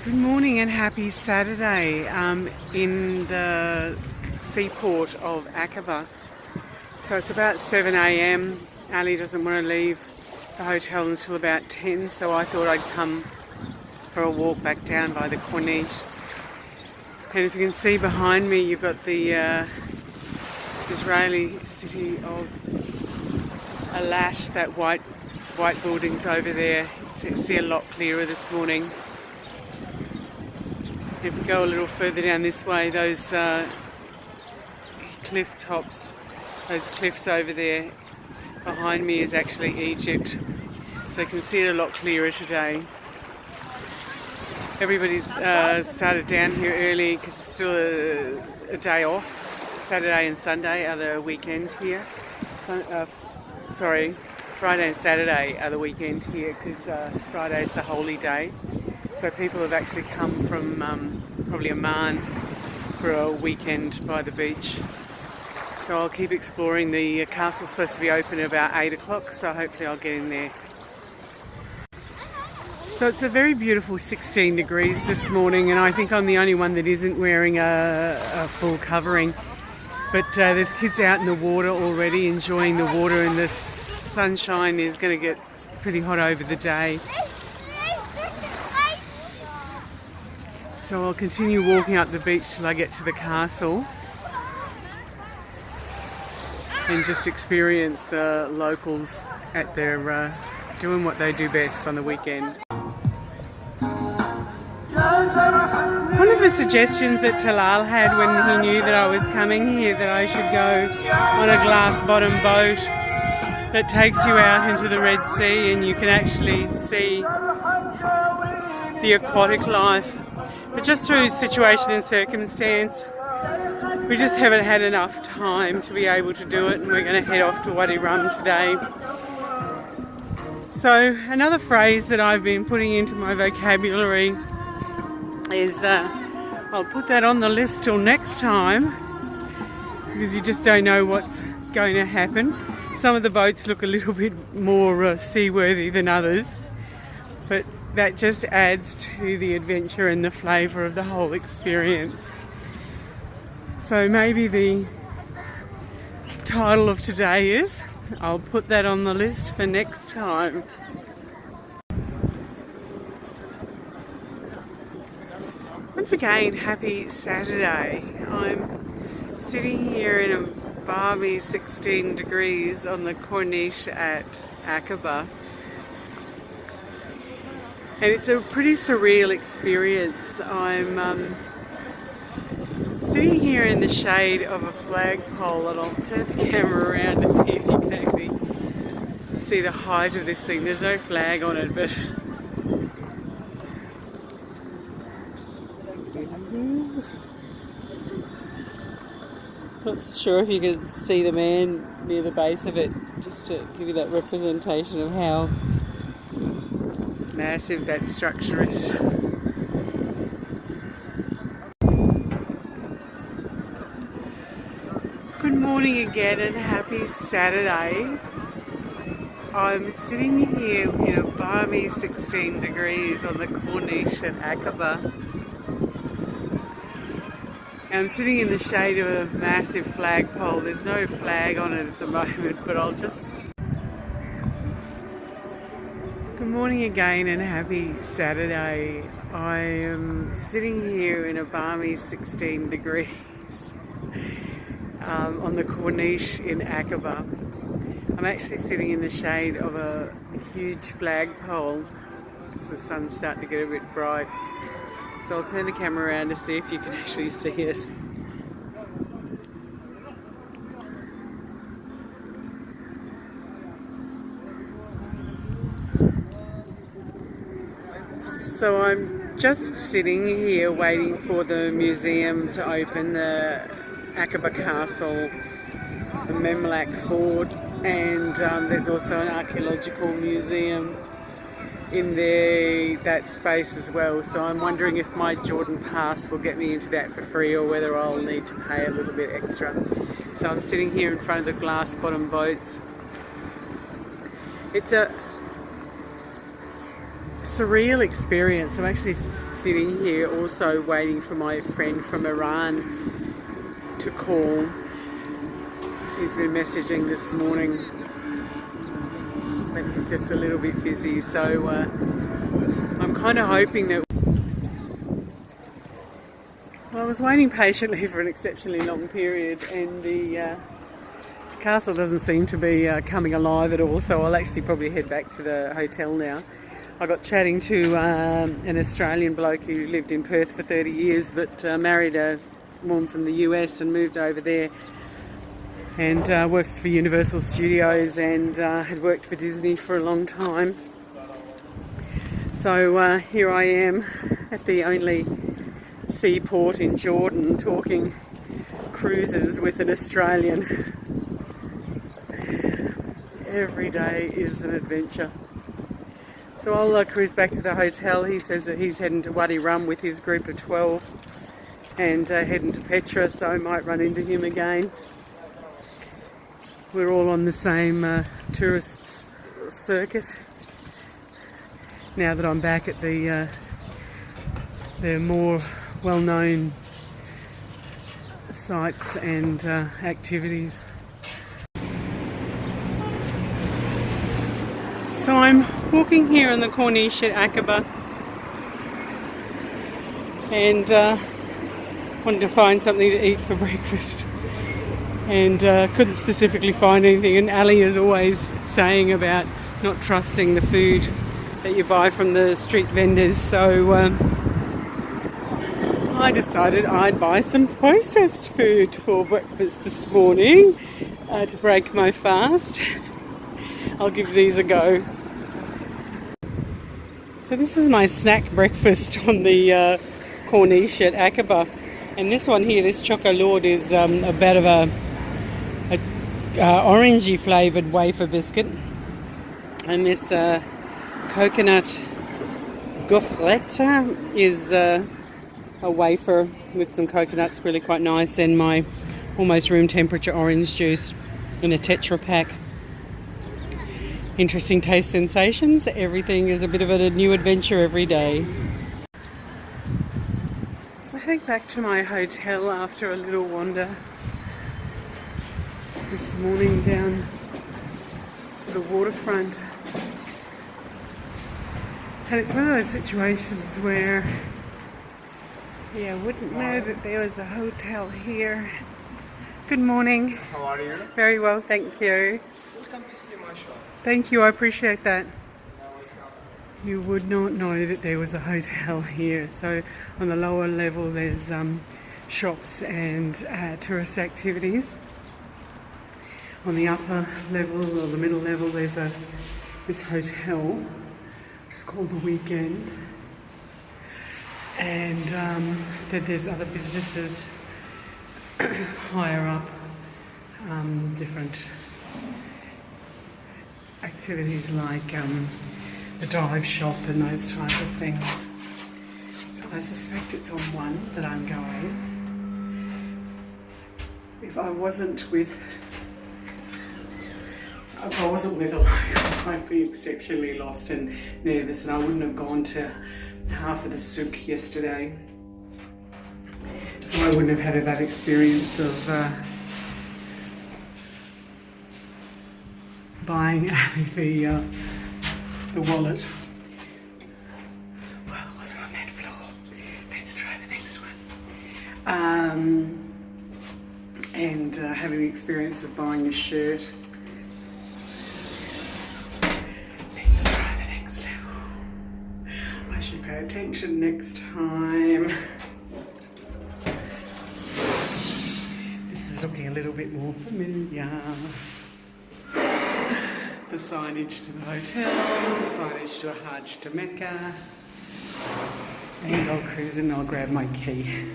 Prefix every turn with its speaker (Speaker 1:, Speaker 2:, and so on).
Speaker 1: Good morning and happy Saturday in the seaport of Aqaba. So it's about 7 a.m. Ali doesn't want to leave the hotel until about 10, so I thought I'd come for a walk back down by the Corniche. And if you can see behind me, you've got the Israeli city of Alash, that white buildings over there. You can see a lot clearer this morning. If we go a little further down this way, those cliff tops, those cliffs over there behind me is actually Egypt. So you can see it a lot clearer today. Everybody's started down here early because it's still a day off. Saturday and Sunday are the weekend here. Friday and Saturday are the weekend here because Friday's the holy day. So people have actually come from probably Amman for a weekend by the beach. So I'll keep exploring. The castle's supposed to be open at about 8 o'clock, so hopefully I'll get in there. So it's a very beautiful 16 degrees this morning, and I think I'm the only one that isn't wearing a full covering. But there's kids out in the water already enjoying the water, and the sunshine is going to get pretty hot over the day. So I'll continue walking up the beach till I get to the castle and just experience the locals at their doing what they do best on the weekend. One of the suggestions that Talal had when he knew that I was coming here, that I should go on a glass bottom boat that takes you out into the Red Sea and you can actually see the aquatic life. But just through situation and circumstance, we just haven't had enough time to be able to do it, and we're going to head off to Wadi Rum today. So another phrase that I've been putting into my vocabulary is, I'll put that on the list till next time, because you just don't know what's going to happen. Some of the boats look a little bit more seaworthy than others, but that just adds to the adventure and the flavour of the whole experience. So maybe the title of today is, I'll put that on the list for next time. Once again, happy Saturday. I'm sitting here in a balmy 16 degrees on the Corniche at Aqaba. And it's a pretty surreal experience. I'm sitting here in the shade of a flagpole, and I'll turn the camera around to see if you can actually see the height of this thing. There's no flag on it, but not sure if you can see the man near the base of it, just to give you that representation of how massive that structure is. Good morning again and happy Saturday. I'm sitting here in a balmy 16 degrees on the Corniche at Aqaba. And I'm sitting in the shade of a massive flagpole. There's no flag on it at the moment, but I'll just... Good morning again and happy Saturday. I am sitting here in a balmy 16 degrees on the Corniche in Aqaba. I'm actually sitting in the shade of a huge flagpole because the sun's starting to get a bit bright. So I'll turn the camera around to see if you can actually see it. So I'm just sitting here waiting for the museum to open, the Aqaba Castle, the Memlak Fort, and there's also an archaeological museum in that space as well. So I'm wondering if my Jordan pass will get me into that for free or whether I'll need to pay a little bit extra. So I'm sitting here in front of the glass bottom boats. It's a surreal experience. I'm actually sitting here also waiting for my friend from Iran to call. He's been messaging this morning, but he's just a little bit busy, so I'm kind of hoping that... Well, I was waiting patiently for an exceptionally long period, and the castle doesn't seem to be coming alive at all, so I'll actually probably head back to the hotel now. I got chatting to an Australian bloke who lived in Perth for 30 years, but married a woman from the US and moved over there, and works for Universal Studios, and had worked for Disney for a long time. So here I am at the only seaport in Jordan talking cruises with an Australian. Every day is an adventure. So I'll cruise back to the hotel. He says that he's heading to Wadi Rum with his group of 12 and heading to Petra, so I might run into him again. We're all on the same tourist circuit now that I'm back at the more well-known sites and activities. So I'm walking here on the Corniche at Aqaba, and wanted to find something to eat for breakfast, and couldn't specifically find anything, and Ali is always saying about not trusting the food that you buy from the street vendors, so I decided I'd buy some processed food for breakfast this morning to break my fast. I'll give these a go. So this is my snack breakfast on the Corniche at Aqaba, and this one here, this chocolate, is a bit of a orangey flavoured wafer biscuit, and this coconut gaufrette is a wafer with some coconuts, really quite nice, and my almost room temperature orange juice in a Tetra pack. Interesting taste sensations. Everything is a bit of a new adventure every day. I'm heading back to my hotel after a little wander this morning down to the waterfront. And it's one of those situations where I wouldn't know that there was a hotel here. Good morning.
Speaker 2: How are you?
Speaker 1: Very well, thank you.
Speaker 2: Welcome to see my shop.
Speaker 1: Thank you, I appreciate that. You would not know that there was a hotel here. So on the lower level there's shops and tourist activities. On the upper level or the middle level there's this hotel, which is called The Weekend. And then there's other businesses higher up, different activities like the dive shop and those type of things. So I suspect it's on one that I'm going. If I wasn't with a local, I'd be exceptionally lost and nervous, and I wouldn't have gone to half of the souk yesterday. So I wouldn't have had that experience of buying the wallet. Well, it wasn't on that floor. Let's try the next one. And having the experience of buying a shirt. Let's try the next level. I should pay attention next time. This is looking a little bit more familiar. The signage to the hotel, the signage to a Hajj to Mecca, and I'll cruise and I'll grab my key.